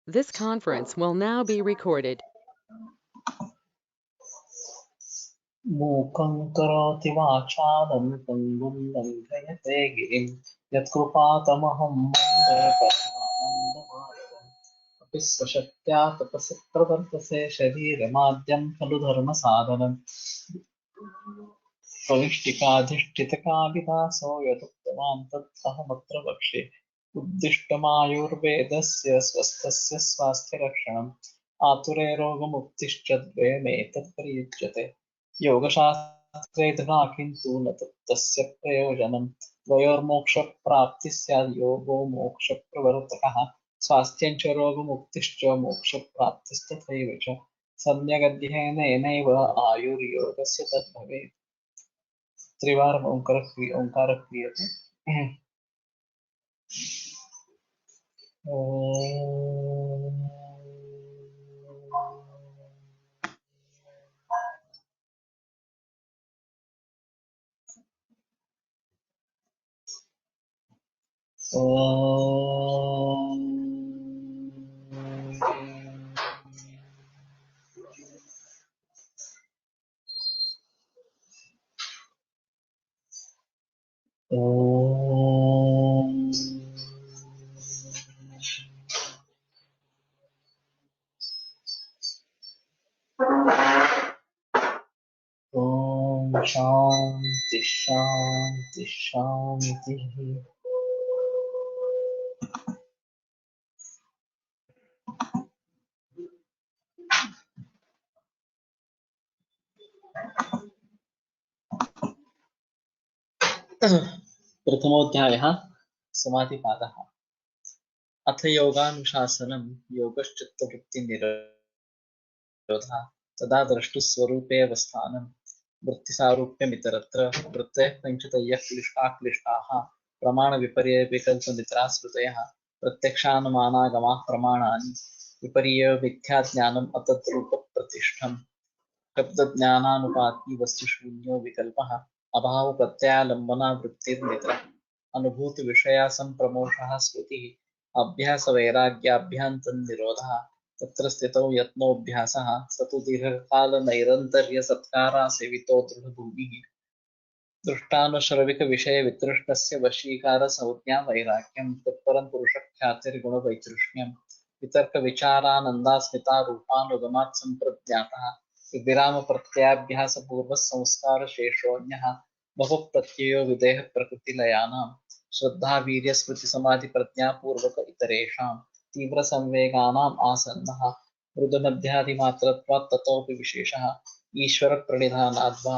This conference will now be recorded. मूकं करोति वाचालं पङ्गुं लङ्घयते गिरिं यत्कृपातमहं वन्दे परमानन्दमाधवम् अपि स्वशक्त्या तपसि प्रवर्तसे शरीरमाद्यं खलु धर्मसाधनम् स्वनिष्ठिकाधिष्ठितकालिदासो यदुक्तवान् तत्सहमत्र वक्ष्ये उद्दिष्टमायुर्वेदस्य स्वस्थस्य स्वास्थ्यरक्षणम् आतुरे रोगमुक्तिश्च द्वयमेतत् प्रयुज्यते योगशास्त्रे तथा किन्तु न तस्य प्रयोजनं द्वयोर्मोक्षप्राप्तिः स्यात् योगो मोक्षप्रवर्तकः स्वास्थ्यं च रोगमुक्तिश्च मोक्षप्राप्तिस्तथैव च सम्यगध्ययनेनैव आयुर्योगस्य तद्भवेत् त्रिवारम् ओङ्कारः क्रियते ॐ शान्ति शान्ति शान्तिः। प्रथमोऽध्यायः समाधिपादः। अथ योगानुशासनं योगश्चित्तवृत्तिनिरोधः तदा द्रष्टुस्वरूपेऽवस्थानं वृत्तिसारूप्यमितरत्र वृत्तयः पञ्चतयः क्लिष्टाः प्रमाणविपर्ययविकल्पनिद्रास्मृतयः प्रत्यक्षानुमानागमाः प्रमाणानि विपर्ययो मिथ्याज्ञानम् अतद्रूपप्रतिष्ठम् शब्दज्ञानानुपाती वस्तुशून्यो विकल्पः अभावप्रत्यालम्बनावृत्तिर्निद्रा अनुभूतिविषया सम्प्रमोषः स्मृतिः अभ्यासवैराग्याभ्यान्तन्निरोधः तत्र स्थितौ यत्नोऽभ्यासः स तु दीर्घकालनैरन्तर्यसत्कारासेवितो दृढभूमिः दृष्टानुश्रविकविषयवितृष्णस्य वशीकारसंज्ञा वैराग्यं तत्परं पुरुषख्यातिर्गुणवैतृष्ण्यं वितर्कविचारानन्दास्मितारूपानुगमात् सम्प्रज्ञातः विरामप्रत्ययाभ्यासपूर्वः संस्कारशेषोऽन्यः बहुः प्रत्ययो विदेहप्रकृतिलयानां श्रद्धावीर्यस्मृतिसमाधिप्रज्ञापूर्वक इतरेषां तीव्रसंवेगानाम् आसन्नः मृदुमध्यादिमात्रत्वात् ततोऽपि विशेषः ईश्वरप्रणिधानाद्वा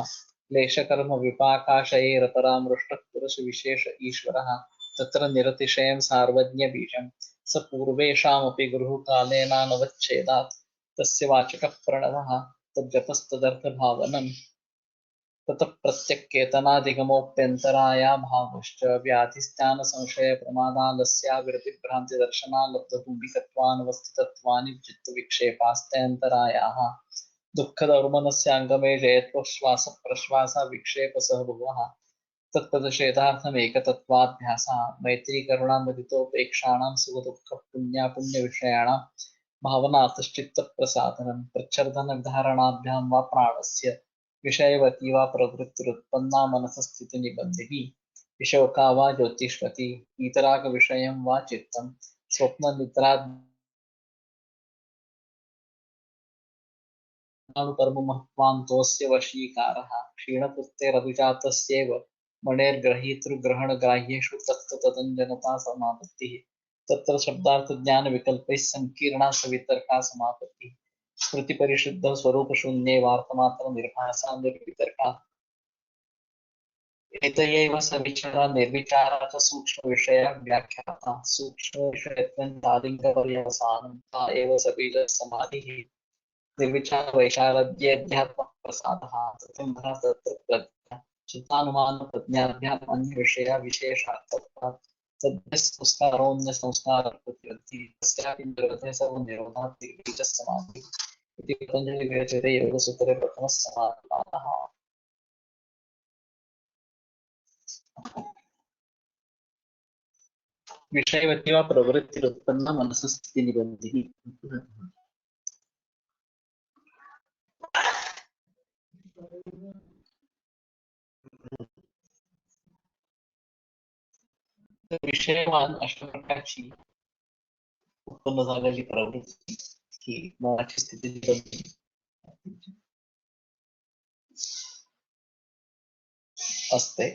क्लेशकर्मविपाकाशयैरपरामृष्टः पुरुषविशेष ईश्वरः तत्र निरतिशयं सार्वज्ञबीजं स पूर्वेषामपि गुरुकालेनानवच्छेदात् तस्य वाचकः प्रणवः तज्जपस्तदर्थभावनम् ततः प्रत्यक्केतनादिगमोऽप्यन्तरायाभावश्च व्याधिस्थानसंशयप्रमादालस्याविरतिभ्रान्तिदर्शनालब्धभूमिकत्वानवस्थितत्वानि चित्तविक्षेपास्त्यन्तरायाः दुःखदौर्मनस्याङ्गमे जयत्वश्वासप्रश्वासाविक्षेपसहभुवः तत्पदशेदार्थमेकतत्वाभ्यासः मैत्रीकरुणामुदितोपेक्षाणां सुखदुःखपुण्यापुण्यविषयाणां भावनातश्चित्तप्रसादनं प्रच्छर्दनधारणाभ्यां वा प्राणस्य विषयवती वा प्रवृत्तिरुत्पन्ना मनसस्थितिनिबन्धिः विशोका वा ज्योतिष्वती वीतरागविषयं वा चित्तं स्वप्ननिद्रानुकर्ममह्वान्तोऽस्य वशीकारः क्षीणकृतेरभिजातस्यैव मणेर्ग्रहीतृग्रहणग्राह्येषु तत्तदञ्जनता समापत्तिः तत्र शब्दार्थज्ञानविकल्पैः सङ्कीर्णा सवितर्का समापत्तिः स्मृतिपरिशुद्धस्वरूपशून्ये वार्तमात्रनिर्भासा निर्वितर्का एतयैव सविचारा निर्विचारा च सूक्ष्मविषया व्याख्याता सूक्ष्मविषयत्वं सा एव सबीजसमाधिः निर्विचारवैशारद्येऽध्यात्मप्रसादः तथ्यं तत्र प्रज्ञा चित्तानुमानप्रज्ञाभ्याम् अन्यविषया विशेषार्थत्वात् तद्यस्संस्कारोऽन्यसंस्कारप्रतिवृत्तिः तस्यापि निरोधे सर्वनिरोधात् निर्बीजसमाधिः इति पतञ्जलिविरचिते योगसूत्रे प्रथमः समाधिपादः। विषयवती वा प्रवृत्तिरुत्पन्ना मनसस्थिती निबंधिनी. विषयवान अशा प्रकारची उत्पन्न झालेली प्रवृत्ती ही मनाची स्थिती निबंधिनी असते.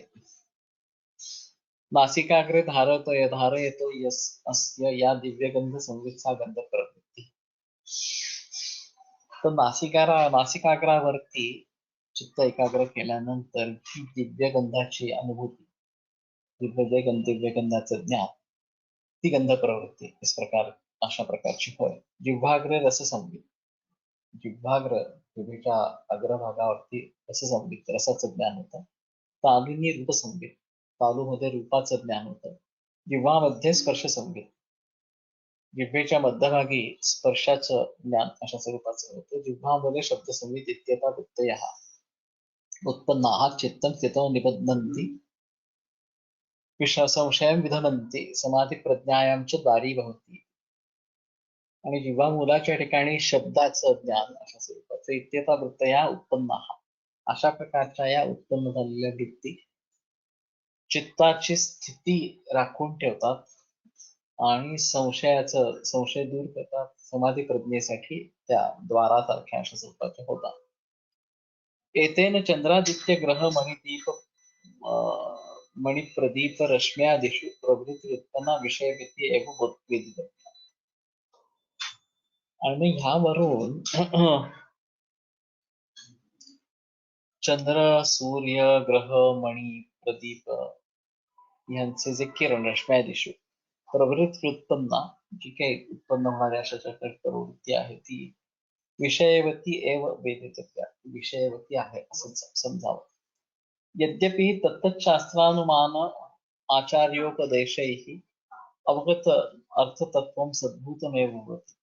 नासिकाग्रे धारयतो यस अस्य या दिव्यगंध संवितचा गंध प्रवृत्ती. तर नासिकाग्रावरती चित्त एकाग्र केल्यानंतर जी दिव्यगंधाची अनुभूती, दिव्यगंधाचं ज्ञान, ती गंध प्रवृत्ती इस प्रकार अशा प्रकारची होय. जिव्हाग्रे रससंवित, जिव्हेच्या अग्रभागावरती रससंवित रसाचं ज्ञान होतं. तालुनी रूपसंवित, तालूमध्ये रूपाचं ज्ञान होतं. जिव्हामध्ये स्पर्श संवित, जिव्हेच्या मध्यभागी स्पर्शाचं ज्ञान अशा स्वरूपाचं होतं. जिव्हामध्ये शब्द संवित इत्येता वृत्तयः उत्पन्नाः चित्तं स्थितं निबध्नन्ति संशयं विधमन्ति समाधी प्रज्ञायां च द्वारी भवति. आणि जिव्हा मुलाच्या ठिकाणी शब्दाचं ज्ञान अशा स्वरूपाचं इत्येता वृत्तया उत्पन्नाः अशा प्रकारच्या या उत्पन्न झालेल्या वृत्ती चित्ताची स्थिती राखून ठेवतात आणि संशय दूर करतात. समाधी प्रज्ञेसाठी त्या द्वारासारख्या अशा स्वरूपाच्या होतात. एतेन चंद्रादित्य ग्रह मणिप्रदीप रश्म्यादिषु प्रवृत्ती उत्पन्ना विषयवृत्ती एव वेदित. आणि ह्यावरून चंद्र, सूर्य, ग्रह, मणी, प्रदीप यांचे जे किरण रश्म्यादिषु प्रवृत्ती उत्पन्ना, जी काही उत्पन्न होणाऱ्या अशा प्रवृत्ती आहे ती विषयवती एव वेदितव्या, विषयवती आहे असं समजावं. यद्यपि तत्तच्छास्त्रानुमान आचार्योपदेशैः अवगत अर्थतत्त्वं सद्भूतमेव भवति.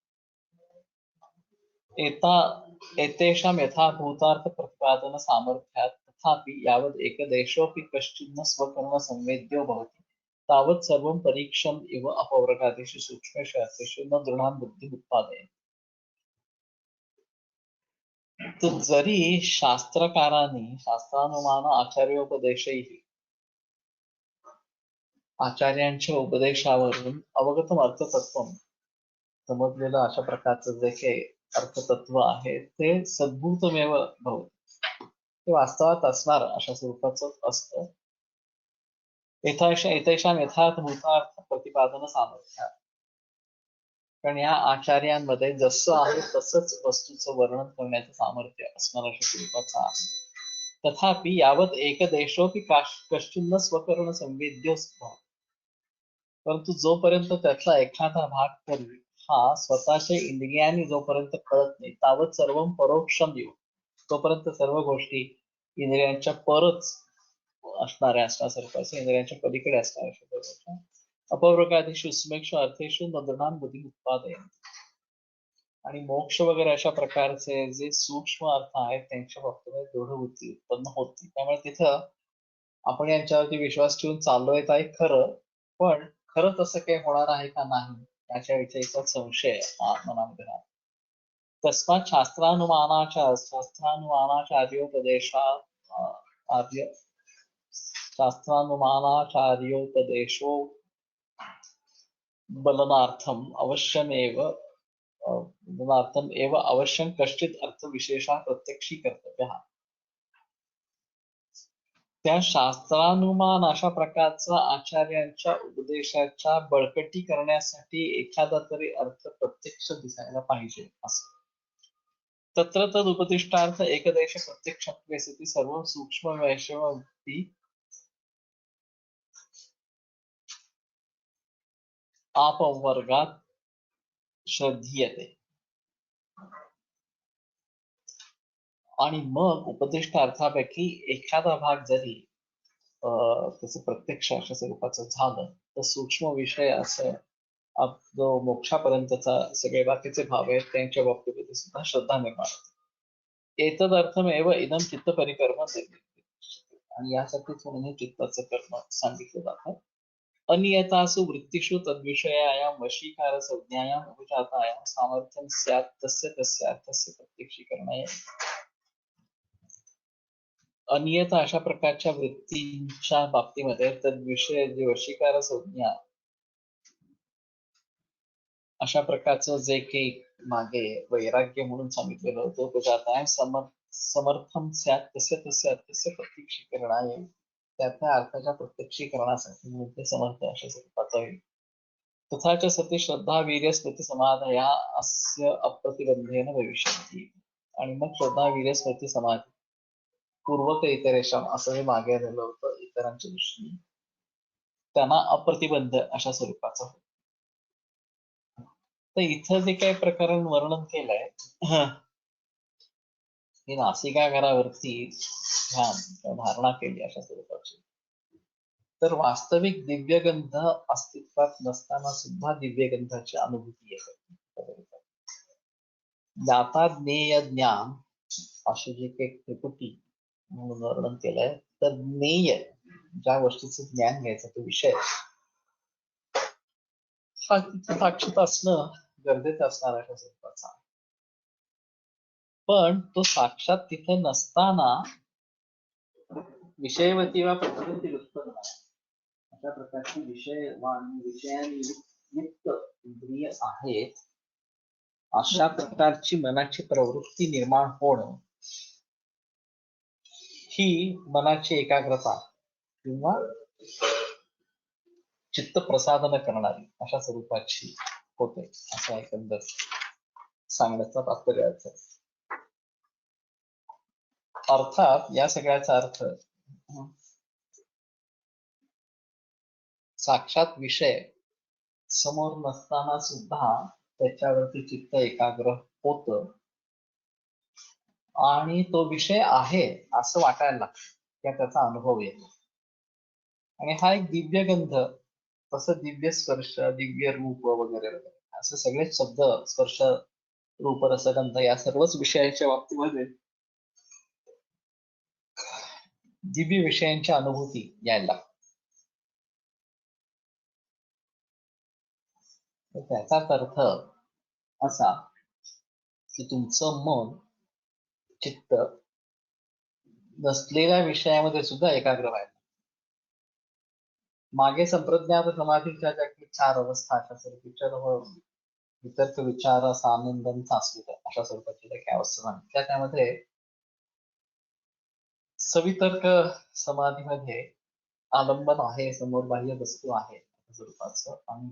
एतेषां यथाभूतार्थ प्रतिपादन सामर्थ्यात् तथापि यावद् एकदेशोऽपि कश्चिन्न स्वकर्णसंवेद्यो भवति तावत् सर्वं परीक्षम् इव अपवर्गादिषु सूक्ष्मेषु अर्थेषु न दृढां बुद्धिम् उत्पादयति. तर जरी शास्त्रकारांनी शास्त्रानुमान आचार्योपदेशैः आचार्यांच्या उपदेशावरून अवगतम अर्थतत्व समजलेलं अशा प्रकारचं जे काही अर्थतत्व आहे ते सद्भूतमेव भवति, ते वास्तवात असणार अशा स्वरूपाचं असतं. एतेषां यथाभूतार्थ प्रतिपादन सामर्थ्य, कारण या आचार्यांमध्ये जसं आहे तसंच वस्तूचं वर्णन करण्याचं सामर्थ्य असणार अशा स्वरूपाचं आहे. तथापि यावत एकदेशोपि कश्चिन्न स्वकर्ण संवेद्यो भवति, परंतु जोपर्यंत त्यातला एखादा भाग तरी हा स्वतःच्या इंद्रियांनी जोपर्यंत कळत नाही तावत सर्व परोक्षम येऊ, तोपर्यंत सर्व गोष्टी इंद्रियांच्या परच असणाऱ्या असल्या स्वरूपाच्या, इंद्रियांच्या पलीकडे असणाऱ्या स्वरूपाच्या अपवर्गादिषु सूक्ष्मेषु अर्थेषु नदृढां बुद्धी उत्पादयन्. आणि मोक्ष वगैरे अशा प्रकारचे जे सूक्ष्म अर्थ आहेत त्यांच्या बाबतीत दृढ बुद्धी उत्पन्न होती. त्यामुळे तिथं आपण यांच्यावरती विश्वास ठेवून चाललोय आहे खरं, पण खरं तसं काही होणार आहे का नाही याच्याविषयीचा संशय हा मनामध्ये राहतो. तस्मात शास्त्रानुमानाच्या शास्त्रानुमानाचार्योपदेशो बलनार्थम अवश्यम कश्चित अर्थ विशेषा प्रत्यक्षी कर्तव्य. त्या शास्त्रानुमान अशा प्रकारचा आचार्यांच्या उपदेशाच्या बळकटी करण्यासाठी एखादा तरी अर्थ प्रत्यक्ष दिसायला पाहिजे असं. तत्र तद उपदिष्टार्थ एकदेश प्रत्यक्षत्वे सति सर्व सूक्ष्म वैश्ववती आपवर्गात श्रद्धीयते. आणि मग उपदिष्ट अर्थापैकी एखादा भाग जरी त्याचं प्रत्यक्ष अशा स्वरूपाचं झालं तर सूक्ष्म विषय असं जो मोक्षापर्यंतचा सगळे बाकीचे भाव आहेत त्यांच्या बाबतीमध्ये सुद्धा श्रद्धा निर्माण होते. एतदर्थमेव इदम चित्त परिकर्म, आणि यासाठीच म्हणून हे चित्ताचं कर्म सांगितलं जातं. अनियतासु वृत्तिषु तद्विषयायां वशीकार संज्ञायां उपजातायां सामर्थ्यं स्यात् तस्य तस्यार्थस्य प्रत्यक्षीकरणाय. अनियत अशा प्रकारच्या वृत्तींच्या बाबतीमध्ये तद्विषय जी वशीकार संज्ञा अशा प्रकारचं जे काही मागे वैराग्य म्हणून सांगितलेलं होतं उपजातायां समर्थम स्यात् तस्य तस्यार्थस्य प्रत्यक्षीकरणाय, त्या अर्थाच्या प्रत्यक्षीकरणासाठी म्हणून ते समर्थ अशा स्वरूपाचा होईल. तथा च सती श्रद्धा वीर्य स्मृती समाधया अस्य अप्रतिबंधेन भविष्यन्ति. आणि मग श्रद्धा वीर्य स्मृती समाधी पूर्वक इतरेशम असं हे मागे आलेलं होतं इतरांच्या दृष्टीने, त्यांना अप्रतिबंध अशा स्वरूपाचं होतं. तर इथं जे काही प्रकरण वर्णन केलंय ही नासिकाग्रावरती ध्यान धारणा केली अशा स्वरूपाची, तर वास्तविक दिव्यगंध अस्तित्वात नसताना सुद्धा दिव्यगंधाची अनुभूती येते. ज्ञाता ज्ञेय ज्ञान अशी जी काही त्रिपुटी म्हणून वर्णन केलंय, तर ज्ञेय ज्या गोष्टीचं ज्ञान घ्यायचं तो विषय हा साक्षात असणं गरजेचं असणार अशा स्वरूपाचा, पण तो साक्षात तिथे नसताना विषयवती वा प्रकृती उत्पन्न अशा प्रकारची विषयांयुक्त इंद्रिय आहेत, अशा प्रकारची मनाची प्रवृत्ती निर्माण होणं ही मनाची एकाग्रता किंवा चित्त प्रसादन करणारी अशा स्वरूपाची होते, असं एकंदर सांगण्याचा तात्पर्य अर्थ. अर्थात या सगळ्याचा अर्थ साक्षात विषय समोर नसताना सुद्धा त्याच्यावरती चित्त एकाग्र होत आणि तो विषय आहे असं वाटायला लागतं, किंवा त्याचा अनुभव येतो. आणि हा एक दिव्यगंध, तसं दिव्य स्पर्श, दिव्य रूप वगैरे वगैरे असे सगळे शब्द, स्पर्श रूप रसगंध या सर्वच विषयांच्या बाबतीमध्ये दिव्य विषयांची अनुभूती यायला लागते. त्याचाच अर्थ असा की तुमचं मन चित्त नसलेल्या विषयामध्ये सुद्धा एकाग्र व्हायला. मागे संप्रज्ञात समाधीच्या ज्या 4 अवस्था अशा स्वरूपाच्या वितर्क विचार सानंदन सांस्कृत अशा स्वरूपाची ज्या काही अवस्था सांगितल्या, त्यामध्ये सवितर्क समाधीमध्ये आलंबन आहे, समोर बाह्य वस्तू आहे स्वरूपाचं, आणि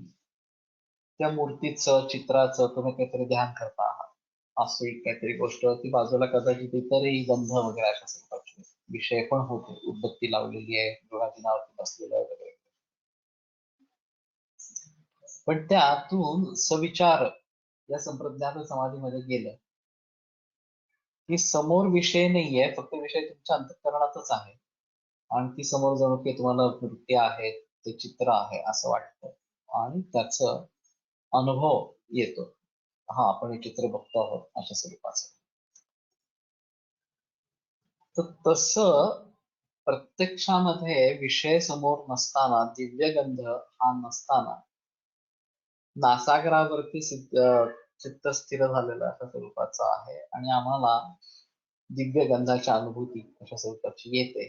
त्या मूर्तीचं चित्राचं तुम्ही काहीतरी ध्यान करता आहात, अशी काहीतरी गोष्ट ती बाजूला कदाचित इतरही गंध वगैरे अशा स्वरूपाचे विषय पण होते, उदबत्ती लावलेली आहे, गृहादिनावरती बसलेलं वगैरे, पण त्यातून सविचार या संप्रज्ञात समाधीमध्ये गेलं की समोर विषय नाहीये, फक्त विषय तुमच्या अंतःकरणातच आहे, आणि ती समोर जणू की तुम्हाला वृत्ती आहे, ते चित्र आहे असं वाटतं, आणि त्याच अनुभव येतो, हा आपण हे चित्र बघतो आहोत अशा स्वरूपाचं. तर तसं प्रत्यक्षामध्ये विषय समोर नसताना, दिव्यगंध हा नसताना नासागरावरती चित्त स्थिर झालेलं अशा स्वरूपाचं आहे, आणि आम्हाला दिव्य गंधाची अनुभूती अशा स्वरूपाची येते.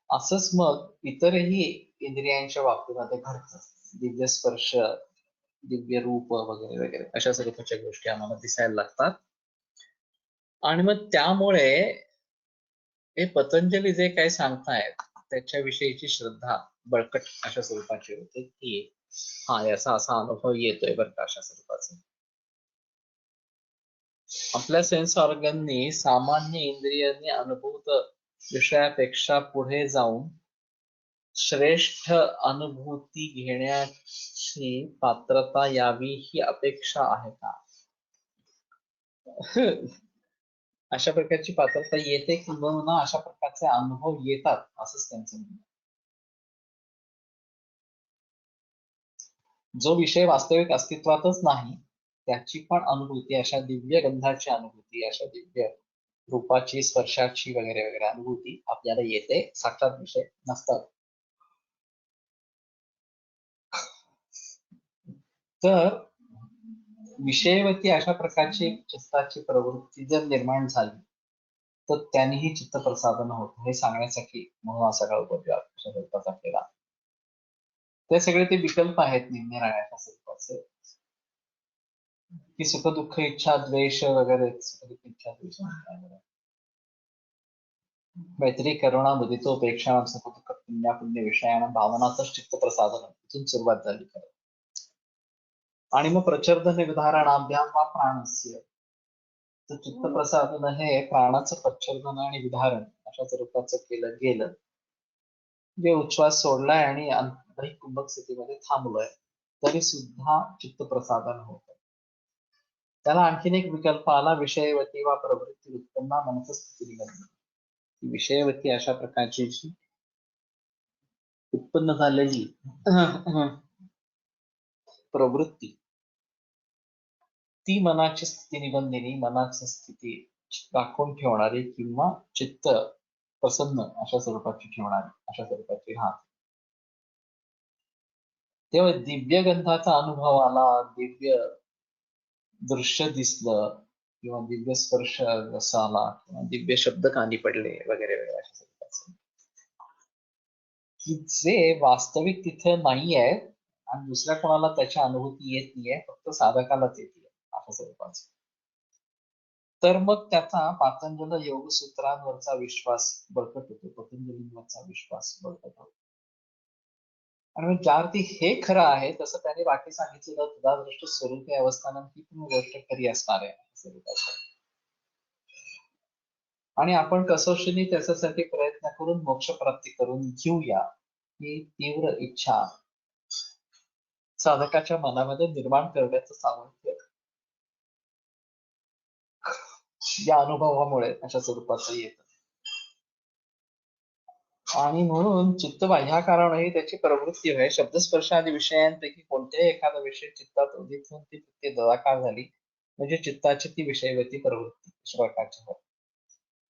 असंच मग इतरही इंद्रियांच्या बाबतीमध्ये घडतं, दिव्य स्पर्श, दिव्य रूप वगैरे वगैरे अशा स्वरूपाच्या गोष्टी आम्हाला दिसायला लागतात. आणि मग त्यामुळे हे पतंजली जे काही सांगतायत त्याच्याविषयीची श्रद्धा बळकट अशा स्वरूपाची होते की हा याचा असा अनुभव येतोय बरं का अशा स्वरूपाचा. आपल्या सेन्स ऑर्गननी सामान्य इंद्रियांनी अनुभूत विषयापेक्षा पुढे जाऊन श्रेष्ठ अनुभूती घेण्याची पात्रता यावी ही अपेक्षा आहे का? अशा प्रकारची पात्रता येते किंवा अशा प्रकारचे अनुभव येतात असंच त्यांचं म्हणणं. जो विषय वास्तविक अस्तित्वातच नाही त्याची पण अनुभूती, अशा दिव्य गंधाची अनुभूती, अशा दिव्य रूपाची, स्पर्शाची वगैरे वगैरे अनुभूती आपल्याला येते साक्षात विषय नसतात. तर विषयवती अशा प्रकारची चित्ताची प्रवृत्ती जर निर्माण झाली तर त्यांनीही चित्तप्रसादन होत हे सांगण्यासाठी म्हणून असा काळ उपयोगाचा केला. ते सगळे ते विकल्प आहेत निरनिराळ्या स्वरूपाचे की सुख दुःख इच्छा द्वेष वगैरे सुख दुःख इच्छा द्वेष मैत्री करुणा मुदितोपेक्षा सुख दुःख पुण्य विषयानं भावनाच चित्त प्रसादन इथून सुरुवात झाली. आणि मग प्रचर्द निर्धारणाभ्याम वा प्राणस्य तर चित्तप्रसादन हे प्राणाचं प्रच्छर्दन आणि विधारण अशा स्वरूपाचं केलं गेलं जे उच्छ्वास सोडलाय आणि अंतरिक कुंभक स्थितीमध्ये थांबलोय तरी सुद्धा चित्तप्रसादन होत. त्याला आणखीन एक विकल्प आला विषयवती वा प्रवृत्ती उत्पन्ना मनस्थिती निगमन. विषयवती अशा प्रकारची जी उत्पन्न झालेली प्रवृत्ती ती मनाची स्थिती निबंधिनी मनाची स्थिती राखून ठेवणारी किंवा चित्त प्रसन्न अशा स्वरूपाची ठेवणारी अशा स्वरूपाची राहते. तेव्हा दिव्य गंधाचा अनुभव आला दिव्य दृश्य दिसलं किंवा दिव्य स्पर्श जसा आला किंवा दिव्य शब्द कानी पडले वगैरे वगैरे अशा स्वरूपाचे की जे वास्तविक तिथे नाही आहे आणि दुसऱ्या कोणाला त्याची अनुभूती येत नाहीये फक्त साधकालाच येते अशा स्वरूपाचं. तर मग त्याचा पातंजल योग सूत्रांवरचा विश्वास बळकट होतो पतंजलींवरचा विश्वास बळकट होतो. आणि मग ज्यावरती हे खरं आहे तसं त्याने बाकी सांगितलेलं तुझा स्वरूपी अवस्थानं ही पण गोष्ट खरी असणार आहे. आणि आपण कसोशीने त्याच्यासाठी प्रयत्न करून मोक्ष प्राप्ती करून घेऊया ही तीव्र इच्छा साधकाच्या मनामध्ये निर्माण करण्याचं सामर्थ्य या अनुभवामुळे अशा स्वरूपाचं येतं. आणि म्हणून चित्त बाह्याकारानेही त्याची प्रवृत्ती होय शब्दस्पर्श आदी विषयांपैकी कोणत्याही एखादा विषय चित्तात उदित होऊन ती वृत्ती ददाकार झाली म्हणजे चित्ताची ती विषयवती प्रवृत्ती अशा प्रकारची होय.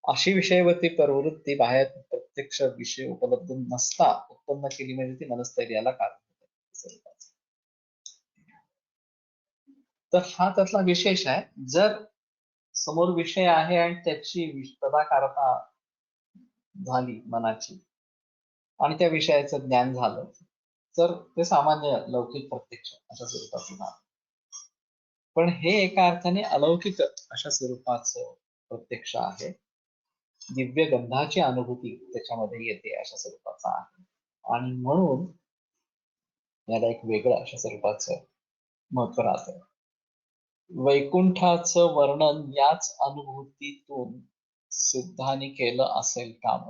अशी विषयवती प्रवृत्ती बाह्य प्रत्यक्ष विषय उपलब्ध नसता उत्पन्न केली म्हणजे ती मनस्थैर्याला कारण होते. तर हा त्यातला विशेष आहे. जर समोर विषय आहे आणि त्याची तदाकारता झाली मनाची आणि त्या विषयाचं ज्ञान झालं तर ते सामान्य लौकिक प्रत्यक्ष अशा स्वरूपाचं नाव. पण हे एका अर्थाने अलौकिक अशा स्वरूपाचं प्रत्यक्ष आहे. दिव्य गंधाची अनुभूती त्याच्यामध्ये येते अशा स्वरूपाचा आहे. आणि म्हणून याला एक वेगळं अशा स्वरूपाचं महत्व राहतं. वैकुंठाचं वर्णन याच अनुभूतीतून सिद्धांनी केलं असेल काम.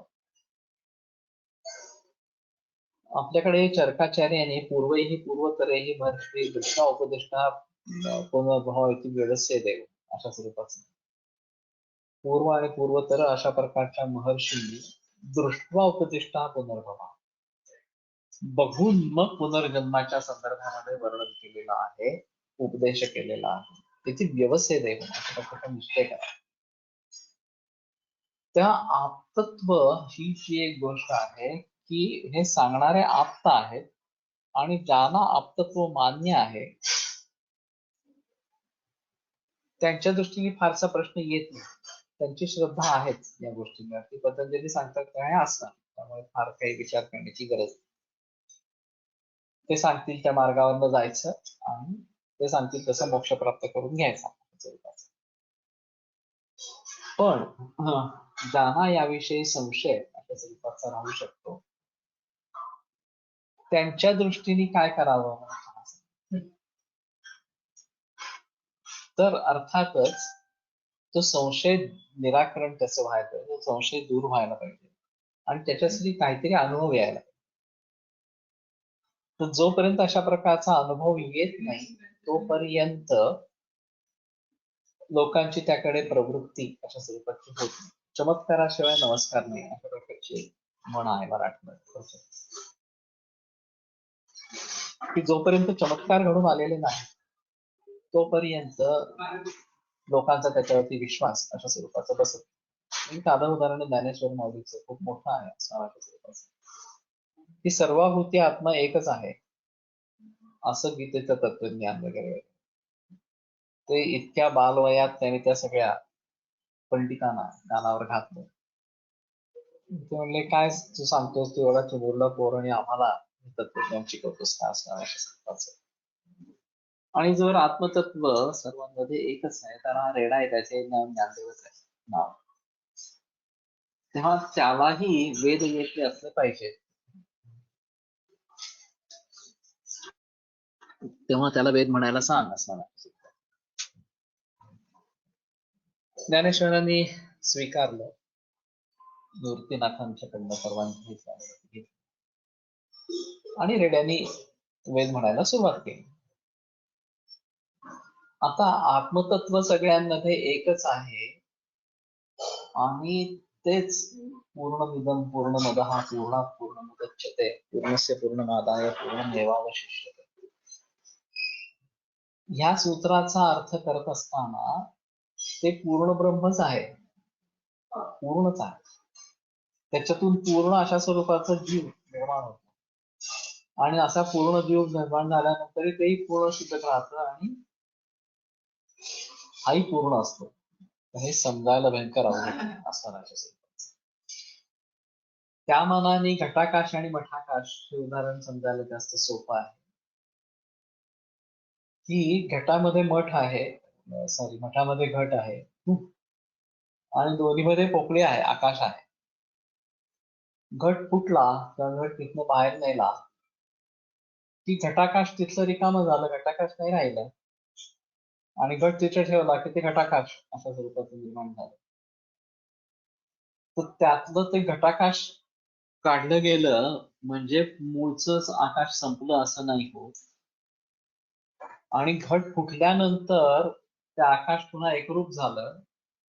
आपल्याकडे चरकाचार्याने पूर्वैहि पूर्वतरेहि महर्षी दृष्टा उपदिष्टा पुनर्भाव इति व्यवस्थे देव अशा स्वरूपाचं पूर्व आणि पूर्वतर अशा प्रकारच्या महर्षींनी दृष्टवा उपदिष्टा पुनर्भवा बघून मग पुनर्जन्माच्या संदर्भामध्ये वर्णन केलेलं आहे उपदेश केलेला आहे त्याची व्यवस्थे देव अशा प्रकारचा निश्चय करा. त्या आप्तत्व ही जी एक गोष्ट आहे की हे सांगणारे आप्त आहेत आणि ज्यांना आप्तत्व मान्य आहे त्यांच्या दृष्टीने फारसा प्रश्न येत नाही. त्यांची श्रद्धा आहेच या गोष्टींवर ती पतंजली सांगतात काय असणार त्यामुळे फार काही विचार करण्याची गरज नाही. ते सांगतील त्या मार्गावरनं जायचं आणि ते सांगतील तसं मोक्ष प्राप्त करून घ्यायचा. पण ज्यांना याविषयी संशय अशा स्वरूपाचा राहू शकतो त्यांच्या दृष्टीने काय करावं तर अर्थातच तो संशय निराकरण कसं व्हायला पाहिजे संशय दूर व्हायला पाहिजे आणि त्याच्यासाठी काहीतरी अनुभव यायला पाहिजे. तर जोपर्यंत अशा प्रकारचा अनुभव येत नाही तोपर्यंत लोकांची त्याकडे प्रवृत्ती अशा स्वरूपाची होत नाही. चमत्काराशिवाय नमस्कार नाही अशा प्रकारची म्हण आहे मराठीमध्ये की जोपर्यंत चमत्कार घडून आलेले नाही तोपर्यंत लोकांचा त्याच्यावरती विश्वास अशा स्वरूपाचा बसत. एक साधं उदाहरण ज्ञानेश्वर माऊलीचं खूप मोठं आहे स्वरूपाचं की सर्वाभूती आत्मा एकच आहे असं गीतेचं तत्वज्ञान वगैरे. ते इतक्या बालवयात त्यांनी त्या सगळ्या पंडितांना कानावर घातलं. ते म्हणले, काय तू सांगतोस, तू एवढा चिमुरला पोर आणि आम्हाला तत्वज्ञान शिकवतोस का, असं आणि जर आत्मतत्व सर्वांमध्ये एकच आहे तर हा रेडा आहे, त्याचे नाव ज्ञानदेवच आहे नाव. तेव्हा त्यालाही वेद येथे असले पाहिजे, तेव्हा त्याला वेद म्हणायला सांग असं. ज्ञानेश्वरांनी स्वीकारलं, मूर्तीनाथांच्याकडनं परवानगी घेतली आणि रेड्यांनी वेद म्हणायला सुरुवात केली. आता आत्मतत्व सगळ्यांमध्ये एकच आहे आणि तेच पूर्णमिदं पूर्णमदः पूर्णात् पूर्णमुदच्यते पूर्णस्य पूर्णमादाय पूर्णमेवावशिष्यते. ह्या सूत्राचा अर्थ करत असताना ते पूर्ण ब्रह्मच आहे, पूर्णच आहे. त्याच्यातून पूर्ण अशा स्वरूपाचा जीव निर्माण होतो आणि असा पूर्ण जीव निर्माण झाल्यानंतर तेही पूर्ण शिल्लक राहतं आणि हाही पूर्ण असतो. हे समजायला भयंकर अवघड असणार. त्या मानाने घटाकाश आणि मठाकाश हे उदाहरण समजायला जास्त सोपं आहे. की घटामध्ये मठ आहे, सॉरी मठामध्ये घट आहे आणि दोन्हीमध्ये पोकळी आहे, आकाश आहे. घट फुटला किंवा घट तिथनं बाहेर नेला की घटाकाश तिथलं रिकामं झालं, घटाकाश नाही राहिलं आणि घट तिथे ठेवला की ते घटाकाश अशा स्वरूपाचं निर्माण झालं. तर त्यातलं ते घटाकाश काढलं गेलं म्हणजे मूळच आकाश संपलं असं नाही होत. आणि घट फुटल्यानंतर ते आकाश पुन्हा एकरूप झालं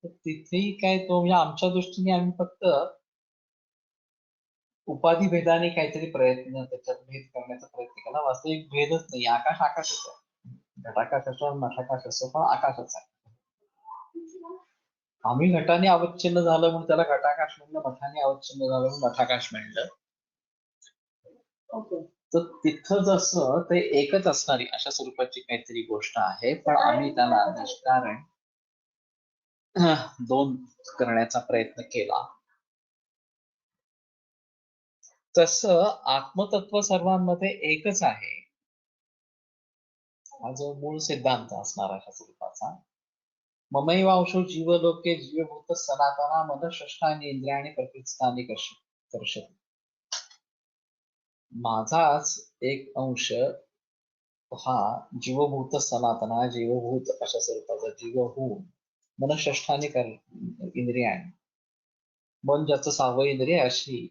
तर तिथेही काय तो म्हणजे आमच्या दृष्टीने आम्ही फक्त उपाधी भेदाने काहीतरी प्रयत्न त्याच्यात भेद करण्याचा प्रयत्न केला. वास्तविक भेदच नाही, आकाश आकाशच आहे. घटाकाश असो मठाकाश असो पण आकाशच आहे. आम्ही घटाने अवच्छिन्न झालं म्हणून त्याला घटाकाश म्हणलं, मठाने अवच्छिन्न झालं म्हणून मठाकाश म्हणलं. तर तिथं जसं ते एकच असणारी अशा स्वरूपाची काहीतरी गोष्ट आहे, पण आम्ही त्याला निष्कारण दोन करण्याचा प्रयत्न केला. तसं आत्मतत्व सर्वांमध्ये एकच आहे, हा जो मूळ सिद्धांत असणार अशा स्वरूपाचा. ममैवांशो जीवलोके जीवभूत सनातना मनःषष्ठानि इंद्रियाणि प्रकृतिस्थानि कर्षति. माझाच एक अंश हा जीवभूत सनातना, जीवभूत अशा स्वरूपाचा जीव होऊन मनःषष्ठानि इंद्रियाणि, मन ज्याचं 6वं इंद्रिय अशी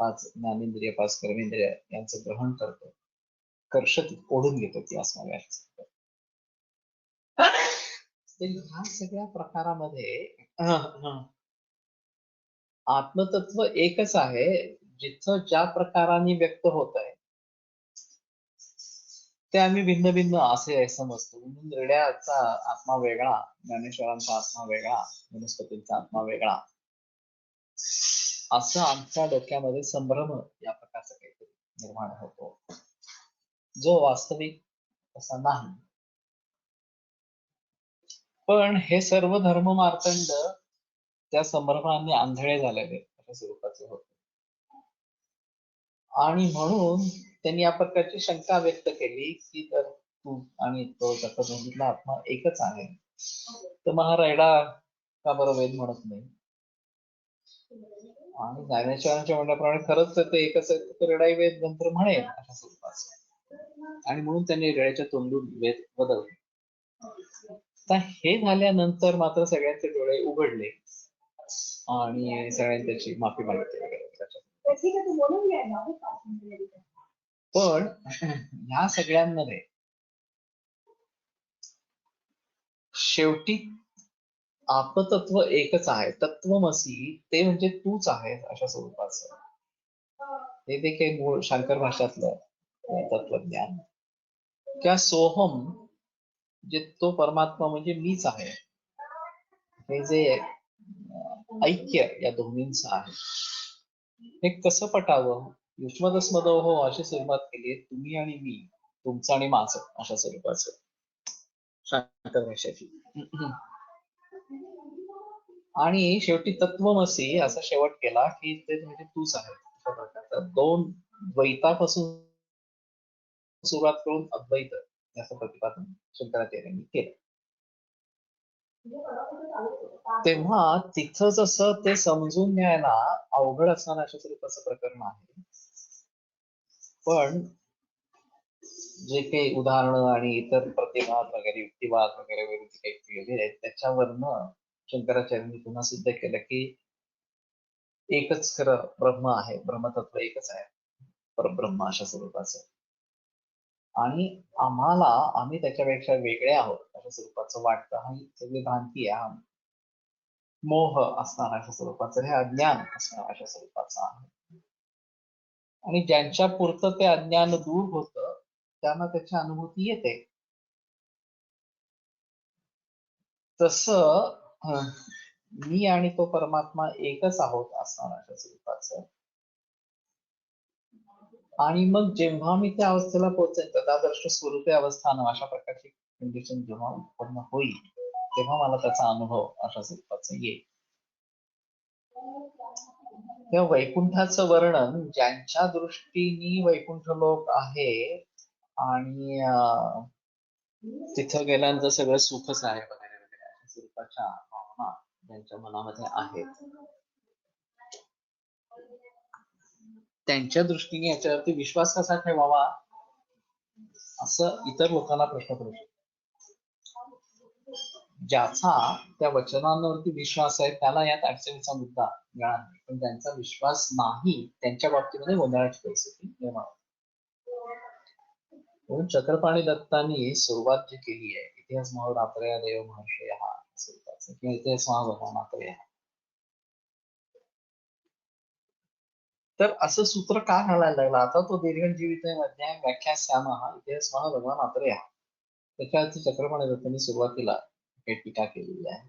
5 ज्ञानेंद्रिय 5 कर्मेंद्रिय यांचं ग्रहण करतो, कर्षति ओढून घेतो ती असणाऱ्या. ह्या सगळ्या प्रकारामध्ये आत्मतत्व एकच आहे, जिथं ज्या प्रकाराने व्यक्त होत आहे ते आम्ही भिन्न भिन्न असे समजतो. म्हणून रेड्याचा आत्मा वेगळा, ज्ञानेश्वरांचा आत्मा वेगळा, वनस्पतींचा आत्मा वेगळा, असं आमच्या डोक्यामध्ये संभ्रम या प्रकारचा काहीतरी निर्माण होतो, जो वास्तविक तसा नाही. पण हे सर्व धर्म मार्तंड त्या संभ्रमाने आंधळे झालेले अशा स्वरूपाचे होते आणि म्हणून त्यांनी या प्रकारची शंका व्यक्त केली की जर तू आणि तो त्याचा दोन्हीतला आत्मा एकच आहे तर मग हा रेडा का बरं वेद म्हणत नाही. आणि ज्ञानेश्वरांच्या म्हणण्याप्रमाणे खरंच ते एकच आहे तर रेडाई वेद नंतर म्हणेल अशा स्वरूपाचा, आणि म्हणून त्यांनी रेड्याच्या तोंडून वेद बदलले. तर हे झाल्यानंतर मात्र सगळ्यांचे डोळे उघडले आणि सगळ्यांनी त्याची माफी मागितली वगैरे. पण ह्या सगळ्यांमध्ये शेवटी आत्मतत्व एकच आहे, तत्वमसी ते म्हणजे तूच आहे अशा स्वरूपाचं. हे देखील मूळ शंकर भाषातलं तत्वज्ञान. किंवा सोहम, जे तो परमात्मा म्हणजे मीच आहे, हे जे ऐक्य या दोन्हींचं आहे, हे कसं पटावं. युष्मदस्मदो हो अशी सुरुवात केली, तुम्ही आणि मी तुमचं आणि माझं अशा स्वरूपाचं शंकर भाषेची. आणि शेवटी तत्वमसी असा शेवट केला की ते म्हणजे तूच आहे अशा प्रकारचा दोन द्वैतापासून सुरुवात करून अद्वैत याचं प्रतिपादन शंकराचार्यांनी केलं. तेव्हा तिथं जसं ते समजून घ्यायला अवघड असणारं अशा स्वरूपाचं प्रकरण आहे, पण जे काही उदाहरणं आणि इतर प्रतिवाद वगैरे युक्तिवाद वगैरे वगैरे जे काही केलेले आहेत त्याच्यावरनं शंकराचार्यांनी पुन्हा सिद्ध केलं की एकच खरं ब्रह्म आहे, ब्रह्मतत्व एकच आहे, परब्रह्म अशा स्वरूपाचं. आणि आम्ही त्याच्यापेक्षा वेगळे आहोत अशा स्वरूपाचं वाटतं. ही सगळी भ्रांती आहे, मोह असणार अशा स्वरूपाचं, हे अज्ञान असणार अशा स्वरूपाचं आहे. आणि ज्यांच्या पुरतं ते अज्ञान दूर होतं त्यांना त्याची अनुभूती येते. तसं मी आणि तो परमात्मा एकच आहोत असणार अशा स्वरूपाचं. आणि मग जेव्हा मी त्या अवस्थेला पोहोचेन, तदादर्श स्वरूपे अवस्थानं अशा प्रकारची कंडिशन जेव्हा उत्पन्न होईल तेव्हा मला त्याचा अनुभव अशा स्वरूपाचा येईल. तेव्हा वैकुंठाचं वर्णन ज्यांच्या दृष्टीने वैकुंठ लोक आहे आणि तिथं गेल्यानंतर सगळं सुखच आहे वगैरे वगैरे अशा स्वरूपाच्या भावना ज्यांच्या मनामध्ये आहेत त्यांच्या दृष्टीने याच्यावरती विश्वास कसा ठेवावा असं इतर लोकांना प्रश्न पडू शकतो. ज्याचा त्या वचनांवरती विश्वास आहे त्याला यात अडचणीचा मुद्दा मिळणार नाही, पण ज्यांचा विश्वास नाही त्यांच्या बाबतीमध्ये गोंधळाची परिस्थिती निर्माण होते. म्हणून चक्रपाणी दत्तांनी सुरुवात जी केली आहे, इतिहास महारात्रया देव महर्षय हा स्वरूपाचा किंवा इतिहास महारात्रया, तर असं सूत्र का घालायला लागलं? आता तो दीर्घजीवित अध्याय व्याख्या श्याम हा इतिहास महाभगवान आत्रेय हा, त्याच्यावरती चक्रपाणी दत्तांनी सुरुवातीला काही टीका केलेली आहे